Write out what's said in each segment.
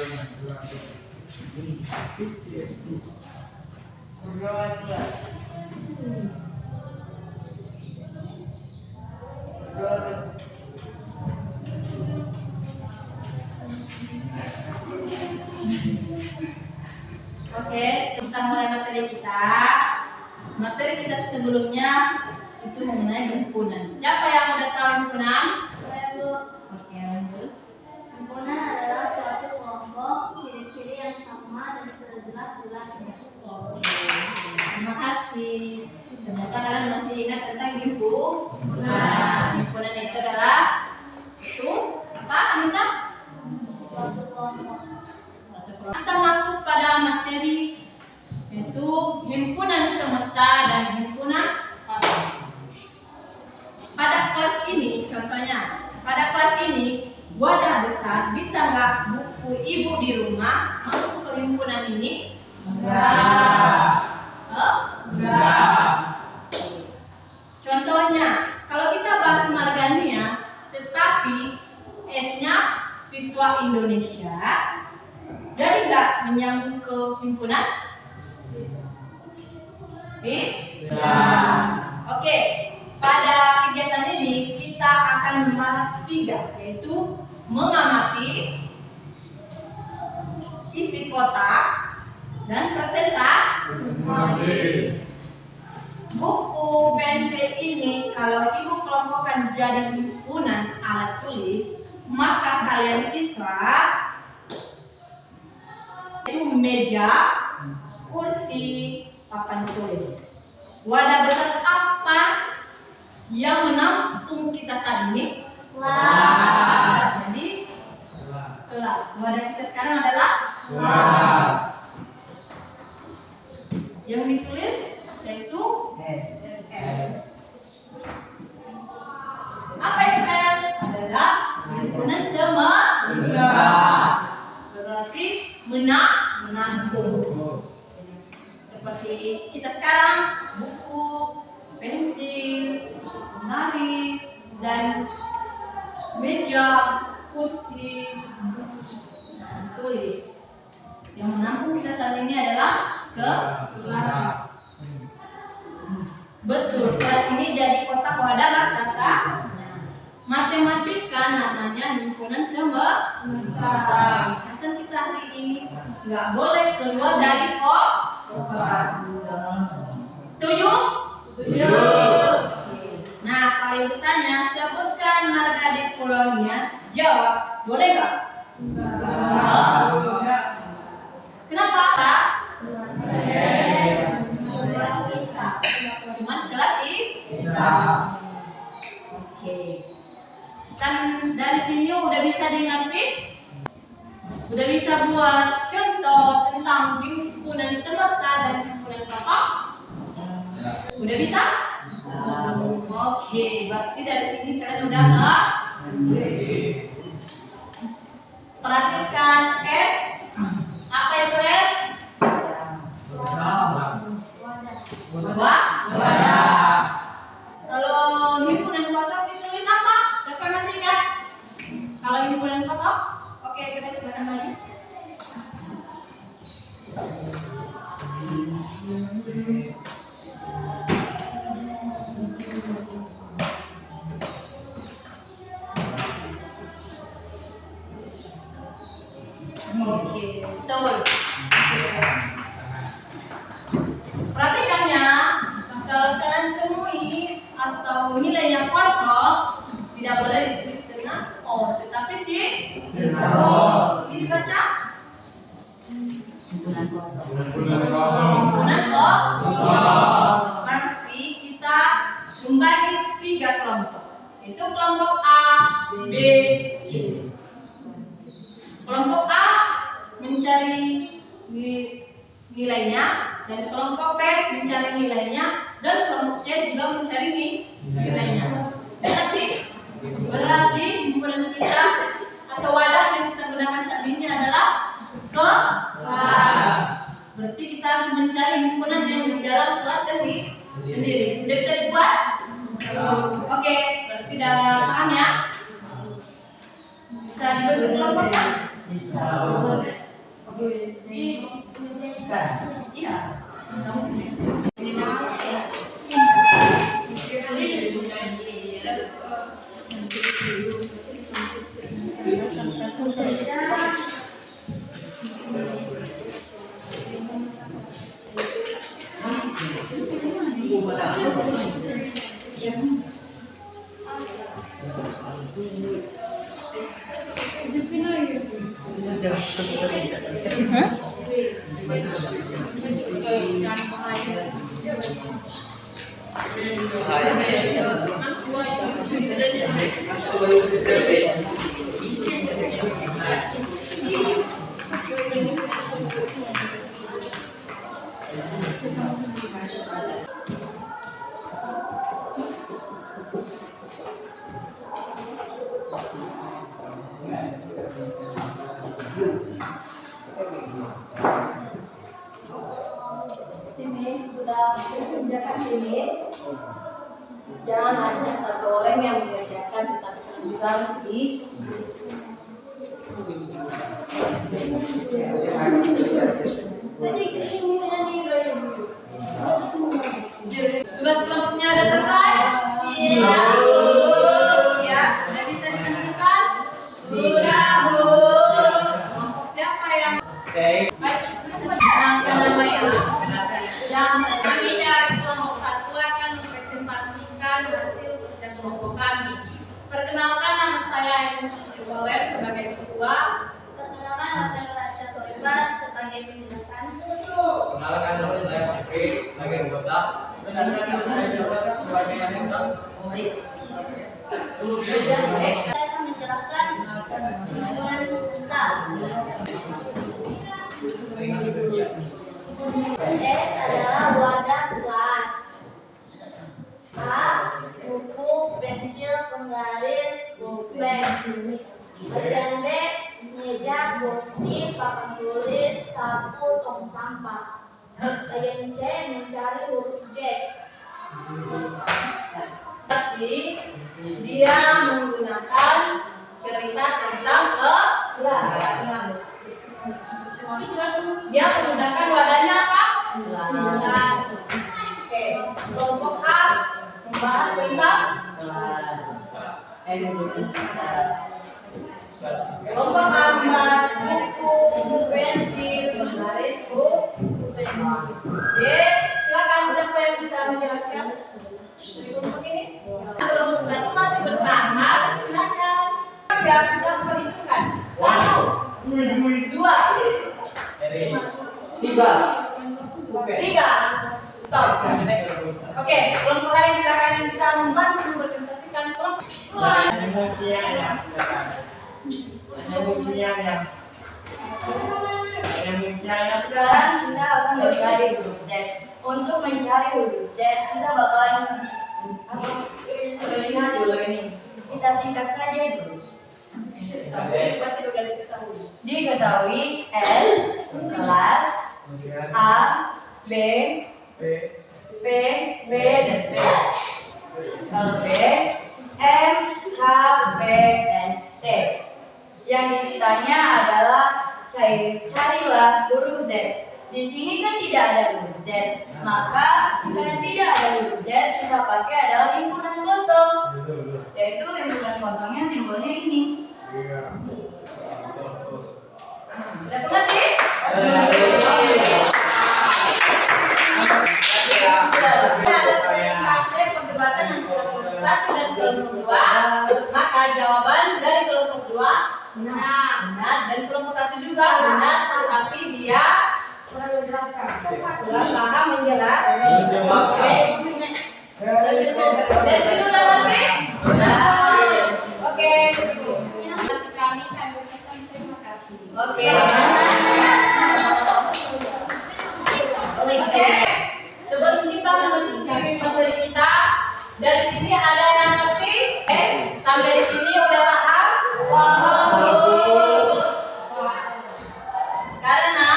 Oke, kita mulai materi kita. Materi kita sebelumnya itu mengenai himpunan. Siapa yang udah tahu himpunan? Saya, Bu. Oke, lanjut. Himpunan adalah suatu kelompok, ciri-ciri yang sama dan sejelas-jelasnya. Oke, terima kasih. Ternyata kalian masih ingat tentang himpunan. Nah, himpunan itu adalah apa? Minta? Suatu kelompok. Kita masuk pada materi yaitu himpunan semesta dan himpunan kosong. Pada kelas ini, contohnya, pada kelas ini wadah besar bisa nggak buku ibu di rumah masuk ke himpunan ini? Enggak. Enggak. Contohnya, kalau kita bahas margania, tetapi S-nya siswa Indonesia, jadi nggak menyambung ke himpunan? Oke, pada kegiatan ini kita akan membahas 3, yaitu mengamati, isi kotak, dan presentasi. Buku BNT ini kalau ibu kelompokkan jadi himpunan alat tulis, maka kalian siswa itu meja, kursi, papan tulis. Wadah besar apa yang menampung kita saat ini? Kelas. Jadi kelas. Wadah kita sekarang adalah Kelas. Yang ditulis yaitu S. Apa itu S? Adalah himpunan semesta. Berarti menampung. Seperti kita sekarang, buku, pensil, penggaris, dan meja, kursi, tulis. Yang menampung kita saat ini adalah kelas. Betul, kelas ini jadi kotak wadah raksasa. Matematika namanya himpunan semesta. Kan kita hari ini nggak boleh keluar dari kotak. Setuju? Setuju. Nah, kalau yang bertanya, sebutkan marga di Polonias, jawab, boleh nggak? Enggak. Kenapa? Kak? Kita. Cuman kelas kita. Oke. Kan dari sini udah bisa dimengerti? Udah bisa buat contoh tentang himpunan semesta dan himpunan kosong? Udah bisa? Oke, berarti dari sini kalian udah ngerti. Perhatikan S. Apa itu S? Wadah. Kalau himpunan kosong ditulis apa? Siapa yang masih ingat? Kalau himpunan kosong? Oke, kita coba lagi. Oke, betul. Perhatikan ya, kalau kalian temui atau nilainya kosong, tidak boleh ditulis dengan O, tetapi sih ini dibaca himpunan kosong. Himpunan kosong. Berarti kita membagi 3 kelompok. Itu kelompok A, B, C. Kelompok A mencari nilainya, dan kelompok B mencari nilainya, dan kelompok C juga mencari nilainya. Berarti himpunan kita atau wadah yang kita gunakan saat ini adalah kelas. Berarti kita harus mencari himpunan yang di dalam kelas sendiri. Sudah bisa dibuat? Oke, berarti sudah paham ya? Bisa dibentuk kelompok kan? Iya. Ini sudah mengerjakan ini. Jangan hanya satu orang yang mengerjakan, tetapi juga di tugas kelompoknya ada selesai? Ya, sudah bisa ditentukan? Sudah, Bu. Kelompok siapa yang? Baik, nama ya. Kami dari kelompok 1 akan mempresentasikan hasil kerja kelompok kami. Perkenalkan, nama saya Ainun Bauer sebagai ketua. Perkenalkan, nama saya Raja Toriban sebagai penjelasan. Perkenalkan, nama saya Fikri sebagai anggota. Perkenalkan, nama saya Jawab sebagai anggota. Saya akan menjelaskan dengan besar. S adalah wadah kelas. A. Buku, pensil, penggaris, pulpen. Bagian B. Meja, kursi, papan tulis, sapu, tong sampah. Bagian C. Mencari huruf J. Tapi dia menggunakan cerita tentang kelas. Dia menggunakan wadahnya apa? Oke, kelompok A membahas tentang kelompok A membahas buku, pensil, penggaris, Oke, silakan siapa yang bisa menjelaskan di kelompok ini? Kelompok satu masih bertahan, silakan. Biar kita perhitungkan. 1, 2, 3. Stop. Oke, kelompok lain silakan yang bisa membantu mempresentasikan kelompok. Sekarang kita akan mencari huruf Z. Untuk mencari huruf Z, kita bakalan melihat dulu ini. Kita singkat saja dulu. Diketahui S, kelas, A, B, P, B, dan P. Kalau B, M, K, P, S, T. Yang ditanya adalah carilah huruf Z. Di sini kan tidak ada huruf Z, maka karena tidak ada huruf Z, kita pakai adalah himpunan kosong. Yaitu himpunan kosongnya simbolnya ini. Sudah mengerti? Ada perdebatan antara kelompok 1 dan kelompok 2. Maka jawaban dari kelompok 2 benar dan kelompok 1 juga benar, tetapi dia kurang paham menjelaskan. Oke. Dan itu udah ngerti? Oke. Kami ucapkan terima kasih. Oke. Oke. Sebelum kita melanjutkan materi kita, dari sini ada yang ngerti? Sampai di sini udah paham? Karena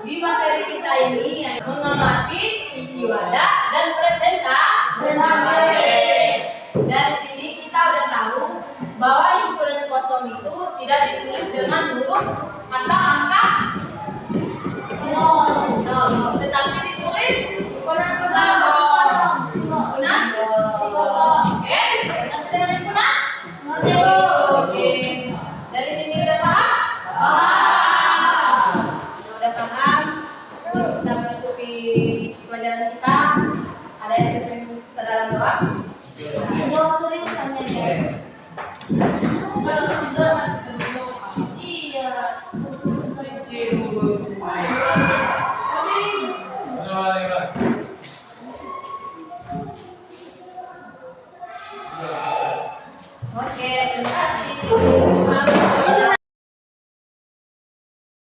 di materi kita ini mengamati isi wadah dan presentasi. Dari sini kita udah tahu bahwa himpunan kosong itu tidak ditulis dengan huruf Oke, terima kasih.